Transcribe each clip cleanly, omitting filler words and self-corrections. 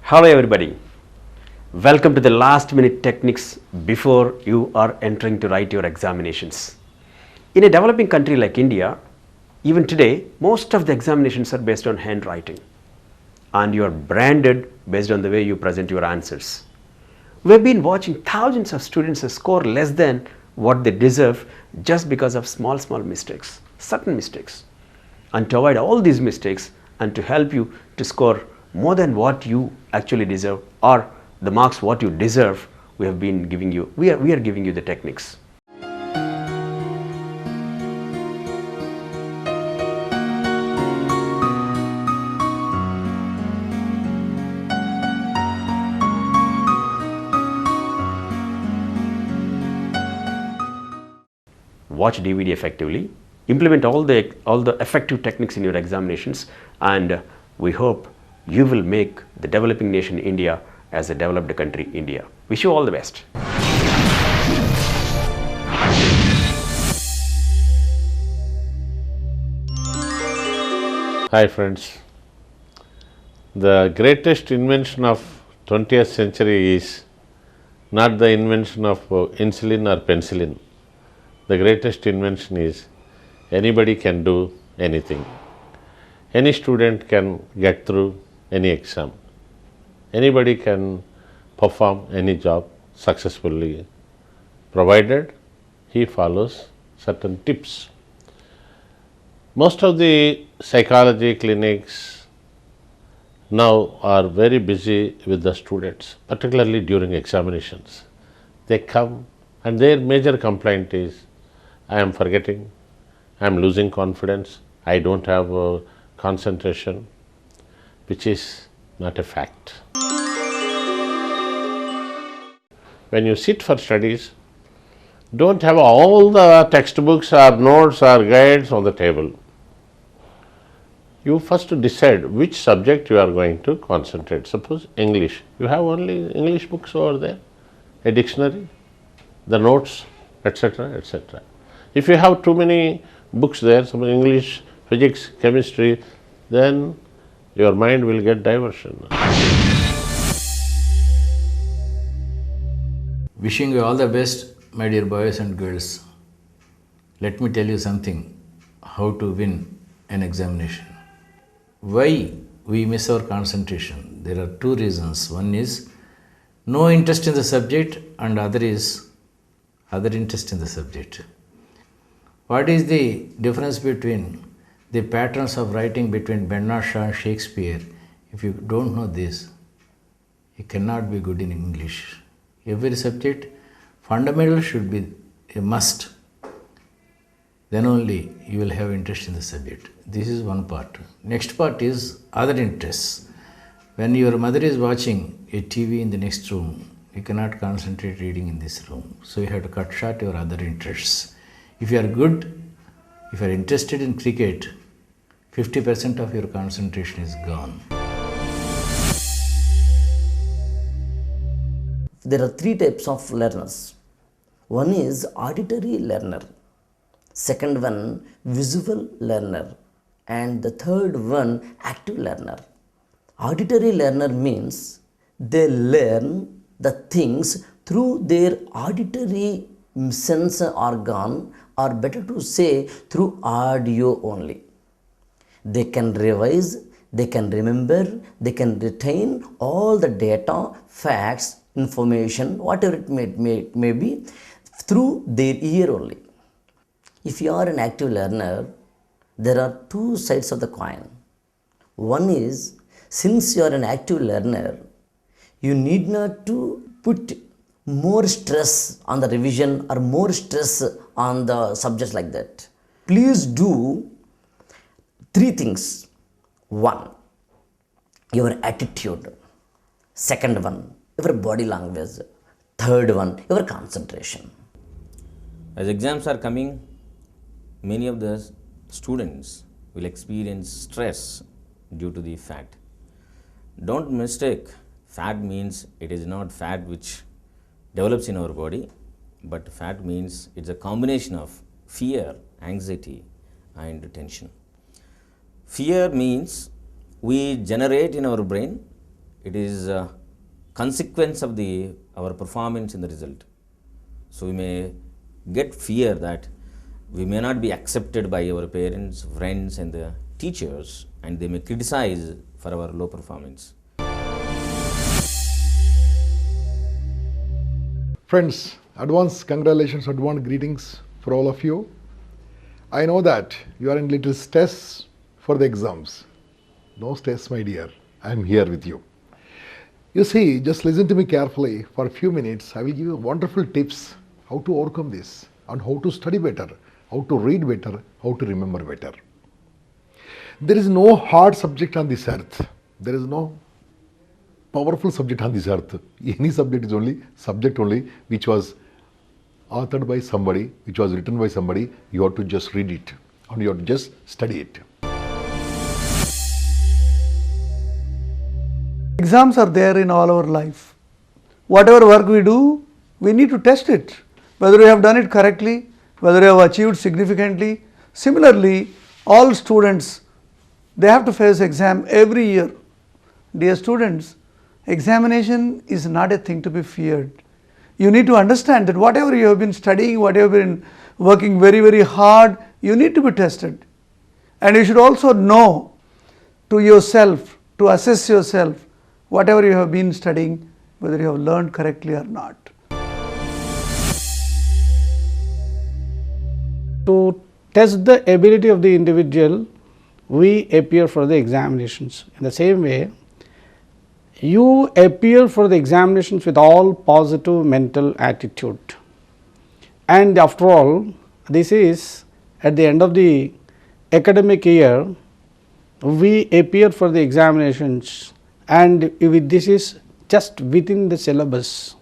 Hello everybody, welcome to the last minute techniques before you are entering to write your examinations. In a developing country like India, even today most of the examinations are based on handwriting and you are branded based on the way you present your answers. We have been watching thousands of students score less than what they deserve just because of small mistakes, certain mistakes. And to avoid all these mistakes and to help you to score more than what you actually deserve or the marks what you deserve, we are giving you the techniques. Watch DVD effectively, implement all the effective techniques in your examinations, and we hope you will make the developing nation India as a developed country India. Wish you all the best. Hi friends, the greatest invention of 20th century is not the invention of insulin or penicillin. The greatest invention is anybody can do anything. Any student can get through any exam. Anybody can perform any job successfully, provided he follows certain tips. Most of the psychology clinics now are very busy with the students, particularly during examinations. They come and their major complaint is, I am forgetting, I am losing confidence, I don't have concentration, which is not a fact. When you sit for studies, don't have all the textbooks or notes or guides on the table. You first decide which subject you are going to concentrate. Suppose English, you have only English books over there, a dictionary, the notes, etc., etc. If you have too many books there, some English, physics, chemistry, then your mind will get diversion. Wishing you all the best, my dear boys and girls. Let me tell you something, how to win an examination. Why we miss our concentration? There are two reasons. One is no interest in the subject and other is other interest in the subject. What is the difference between the patterns of writing between Bernard Shaw and Shakespeare? If you don't know this, you cannot be good in English. Every subject, fundamental should be a must. Then only you will have interest in the subject. This is one part. Next part is other interests. When your mother is watching a TV in the next room, you cannot concentrate reading in this room. So you have to cut short your other interests. If you are good, if you are interested in cricket, 50% of your concentration is gone. There are three types of learners. One is auditory learner, second one visual learner, and the third one active learner. Auditory learner means they learn the things through their auditory sense organ, or better to say through audio only. They can revise, they can remember, they can retain all the data, facts, information, whatever it may be, through their ear only. If you are an active learner, there are two sides of the coin. One is, since you are an active learner, you need not to put more stress on the revision or more stress on the subjects like that. Please do three things. One, your attitude. Second one, your body language. Third one, your concentration. As exams are coming, many of the students will experience stress due to the fat. Don't mistake, fat means it is not fat which develops in our body, but fat means it's a combination of fear, anxiety and tension. Fear means we generate in our brain it is a consequence of our performance in the result. So we may get fear that we may not be accepted by our parents, friends and the teachers, and they may criticize for our low performance. Friends, advance congratulations, advance greetings for all of you. I know that you are in little stress for the exams. No stress, my dear. I am here with you. You see, just listen to me carefully for a few minutes. I will give you wonderful tips how to overcome this and how to study better, how to read better, how to remember better. There is no hard subject on this earth. There is no powerful subject on this earth. Any subject is only subject only which was authored by somebody, which was written by somebody. You have to just read it and you have to just study it. Exams are there in all our life. Whatever work we do, we need to test it, whether we have done it correctly, whether we have achieved significantly. Similarly, all students, they have to face exam every year. Dear students, examination is not a thing to be feared. You need to understand that whatever you have been studying, whatever you have been working very, very hard, you need to be tested. And you should also know to yourself, to assess yourself, whatever you have been studying, whether you have learned correctly or not. To test the ability of the individual, we appear for the examinations. In the same way, you appear for the examinations with all positive mental attitude. And after all, this is at the end of the academic year, we appear for the examinations, and this is just within the syllabus.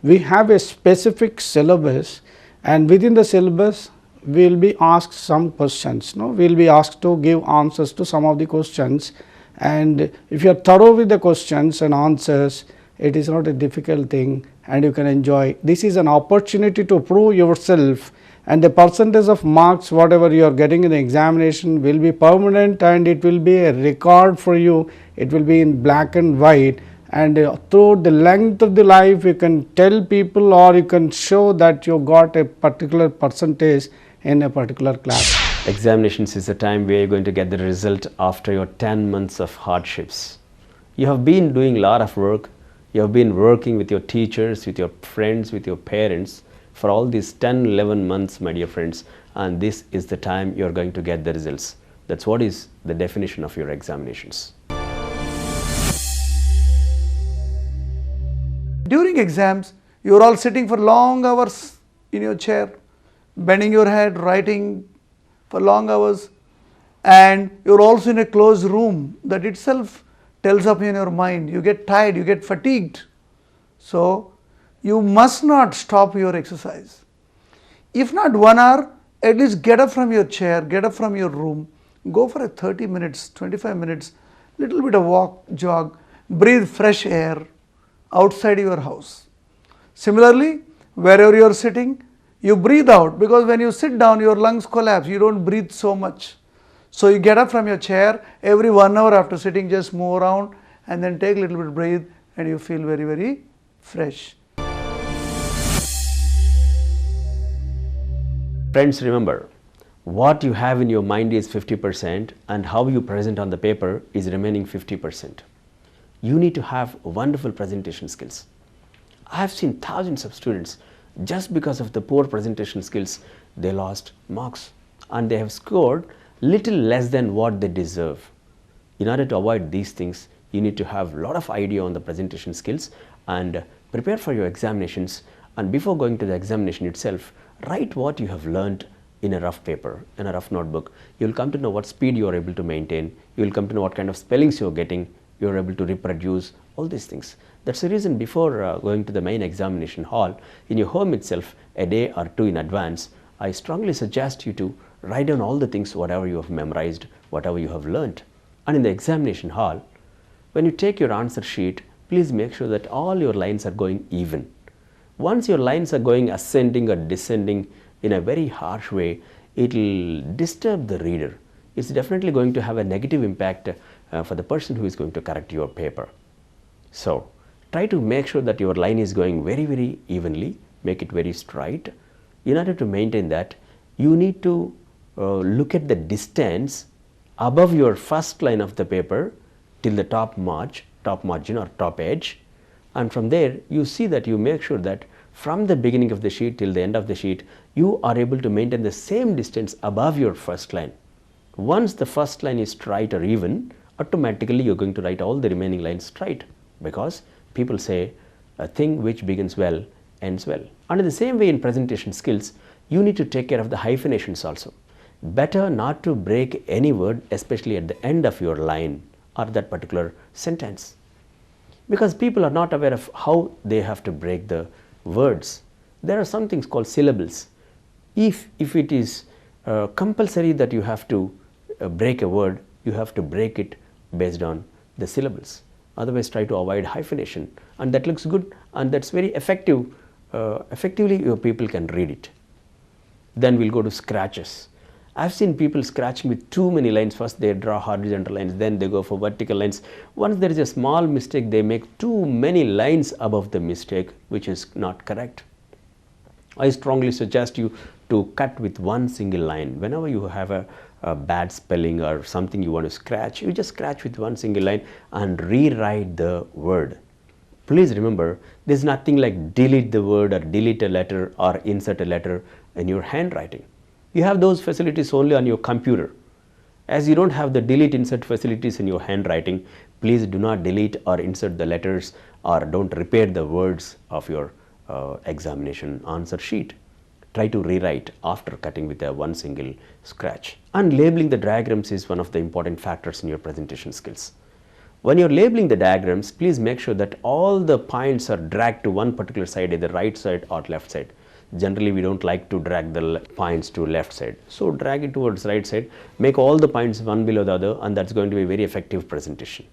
We have a specific syllabus, and within the syllabus we will be asked some questions. We will be asked to give answers to some of the questions, and if you are thorough with the questions and answers, it is not a difficult thing and you can enjoy. This is an opportunity to prove yourself, and the percentage of marks whatever you are getting in the examination will be permanent, and it will be a record for you. It will be in black and white, and throughout the length of the life you can tell people, or you can show that you got a particular percentage in a particular class. Examinations is the time where you're going to get the result after your 10 months of hardships. You have been doing a lot of work. You have been working with your teachers, with your friends, with your parents for all these 10, 11 months, my dear friends, and this is the time you're going to get the results. That's what is the definition of your examinations. During exams, you are all sitting for long hours in your chair, bending your head, writing for long hours, and you are also in a closed room. That itself tells up in your mind. You get tired, you get fatigued. So, you must not stop your exercise. If not 1 hour, at least get up from your chair, get up from your room, go for a 30 minutes, 25 minutes, little bit of walk, jog, breathe fresh air outside your house. Similarly, wherever you are sitting, you breathe out, because when you sit down your lungs collapse, you don't breathe so much. So you get up from your chair, every 1 hour after sitting just move around and then take a little bit breathe, and you feel very, very fresh. Friends, remember, what you have in your mind is 50% and how you present on the paper is remaining 50%. You need to have wonderful presentation skills. I have seen thousands of students, just because of the poor presentation skills, they lost marks and they have scored little less than what they deserve. In order to avoid these things, you need to have a lot of idea on the presentation skills and prepare for your examinations, and before going to the examination itself, write what you have learned in a rough paper, in a rough notebook. You will come to know what speed you are able to maintain, you will come to know what kind of spellings you are getting, you are able to reproduce all these things. That's the reason before going to the main examination hall, in your home itself, a day or two in advance, I strongly suggest you to write down all the things, whatever you have memorized, whatever you have learnt. And in the examination hall, when you take your answer sheet, please make sure that all your lines are going even. Once your lines are going ascending or descending in a very harsh way, it will disturb the reader. It's definitely going to have a negative impact for the person who is going to correct your paper. So try to make sure that your line is going very evenly, make it very straight. In order to maintain that, you need to look at the distance above your first line of the paper till the top margin or top edge, and from there you see that you make sure that from the beginning of the sheet till the end of the sheet you are able to maintain the same distance above your first line. Once the first line is straight or even, automatically you are going to write all the remaining lines straight, because people say a thing which begins well ends well. And in the same way, in presentation skills, you need to take care of the hyphenations also. Better not to break any word, especially at the end of your line or that particular sentence, because people are not aware of how they have to break the words. There are some things called syllables. If it is compulsory that you have to break a word, you have to break it based on the syllables. Otherwise, try to avoid hyphenation, and that looks good and that's very effective. Effectively, your people can read it. Then we'll go to scratches. I've seen people scratching with too many lines. First they draw horizontal lines, then they go for vertical lines. Once there is a small mistake, they make too many lines above the mistake, which is not correct. I strongly suggest you to cut with one single line. Whenever you have a bad spelling or something you want to scratch, you just scratch with one single line and rewrite the word. Please remember, there is nothing like delete the word or delete a letter or insert a letter in your handwriting. You have those facilities only on your computer. As you don't have the delete insert facilities in your handwriting, please do not delete or insert the letters or don't repair the words of your examination answer sheet. Try to rewrite after cutting with a one single scratch. And labeling the diagrams is one of the important factors in your presentation skills. When you are labeling the diagrams, please make sure that all the points are dragged to one particular side, either right side or left side. Generally, we don't like to drag the points to left side. So drag it towards right side, make all the points one below the other, and that's going to be a very effective presentation.